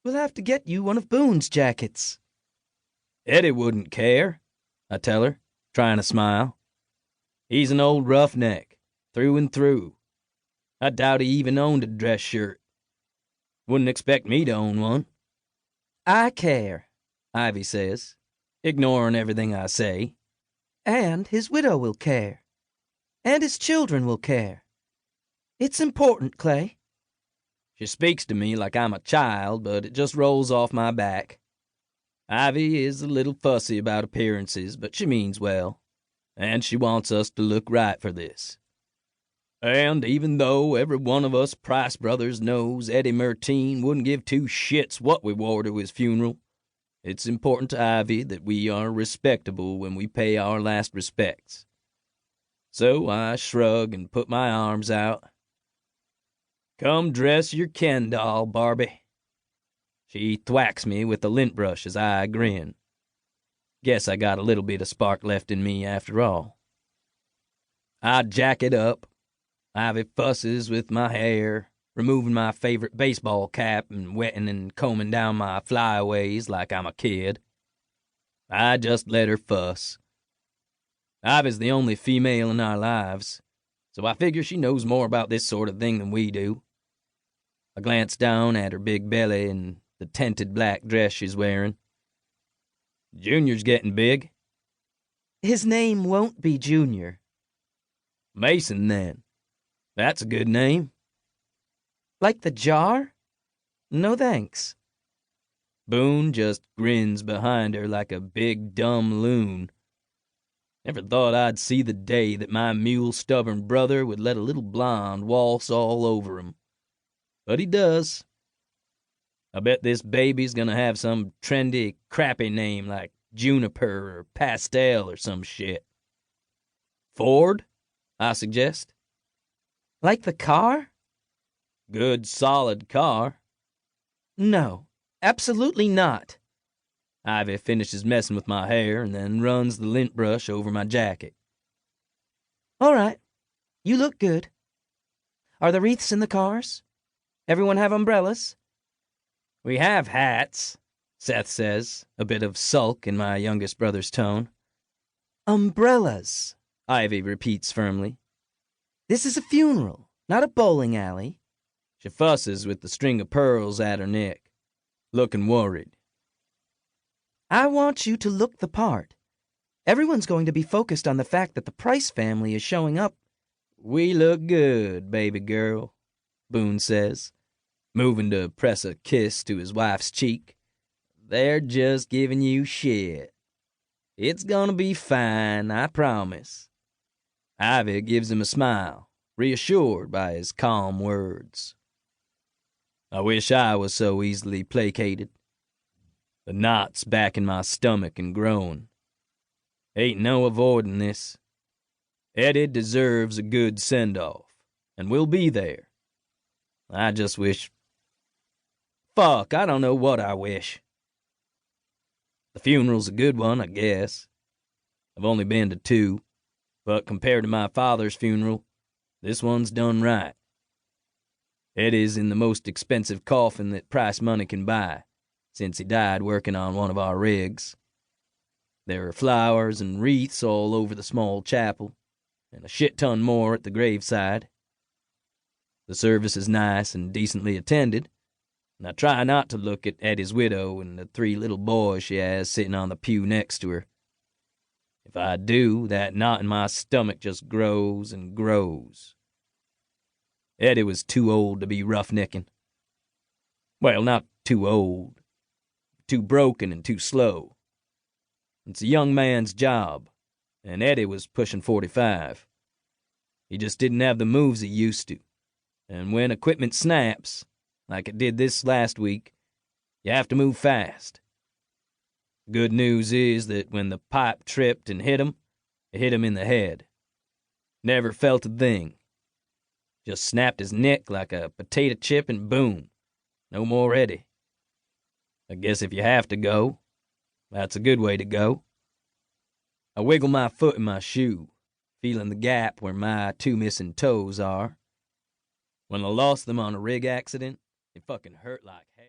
We'll have to get you one of Boone's jackets. Eddie wouldn't care, I tell her, trying to smile. He's an old roughneck, through and through. I doubt he even owned a dress shirt. Wouldn't expect me to own one. I care, Ivy says, ignoring everything I say. And his widow will care. And his children will care. It's important, Clay. She speaks to me like I'm a child, but it just rolls off my back. Ivy is a little fussy about appearances, but she means well, and she wants us to look right for this. And even though every one of us Price brothers knows Eddie Mertine wouldn't give two shits what we wore to his funeral, it's important to Ivy that we are respectable when we pay our last respects. So I shrug and put my arms out. Come dress your Ken doll, Barbie. She thwacks me with the lint brush as I grin. Guess I got a little bit of spark left in me after all. I jack it up. Ivy fusses with my hair, removing my favorite baseball cap and wetting and combing down my flyaways like I'm a kid. I just let her fuss. Ivy's the only female in our lives, so I figure she knows more about this sort of thing than we do. I glance down at her big belly and the tinted black dress she's wearing. Junior's getting big. His name won't be Junior. Mason, then. That's a good name. Like the jar? No thanks. Boone just grins behind her like a big dumb loon. Never thought I'd see the day that my mule-stubborn brother would let a little blonde waltz all over him. But he does. I bet this baby's gonna have some trendy, crappy name like Juniper or Pastel or some shit. Ford, I suggest. Like the car? Good, solid car. No, absolutely not. Ivy finishes messing with my hair and then runs the lint brush over my jacket. All right, you look good. Are the wreaths in the cars? Everyone have umbrellas? We have hats, Seth says, a bit of sulk in my youngest brother's tone. Umbrellas, Ivy repeats firmly. This is a funeral, not a bowling alley. She fusses with the string of pearls at her neck, looking worried. I want you to look the part. Everyone's going to be focused on the fact that the Price family is showing up. We look good, baby girl, Boone says, moving to press a kiss to his wife's cheek. They're just giving you shit. It's gonna be fine, I promise. Ivy gives him a smile, reassured by his calm words. I wish I was so easily placated. The knots back in my stomach and groan. Ain't no avoiding this. Eddie deserves a good send-off, and we'll be there. I just wish... Fuck, I don't know what I wish. The funeral's a good one, I guess. I've only been to 2, but compared to my father's funeral, this one's done right. Eddie's in the most expensive coffin that Price money can buy, since he died working on one of our rigs. There are flowers and wreaths all over the small chapel, and a shit-ton more at the graveside. The service is nice and decently attended, and I try not to look at Eddie's widow and the 3 little boys she has sitting on the pew next to her. If I do, that knot in my stomach just grows and grows. Eddie was too old to be roughnecking. Well, not too old. Too broken and too slow. It's a young man's job, and Eddie was pushing 45. He just didn't have the moves he used to, and when equipment snaps, like it did this last week, you have to move fast. The good news is that when the pipe tripped and hit him, it hit him in the head. Never felt a thing. Just snapped his neck like a potato chip and boom, no more Eddie. I guess if you have to go, that's a good way to go. I wiggle my foot in my shoe, feeling the gap where my 2 missing toes are. When I lost them on a rig accident, it fucking hurt like hell.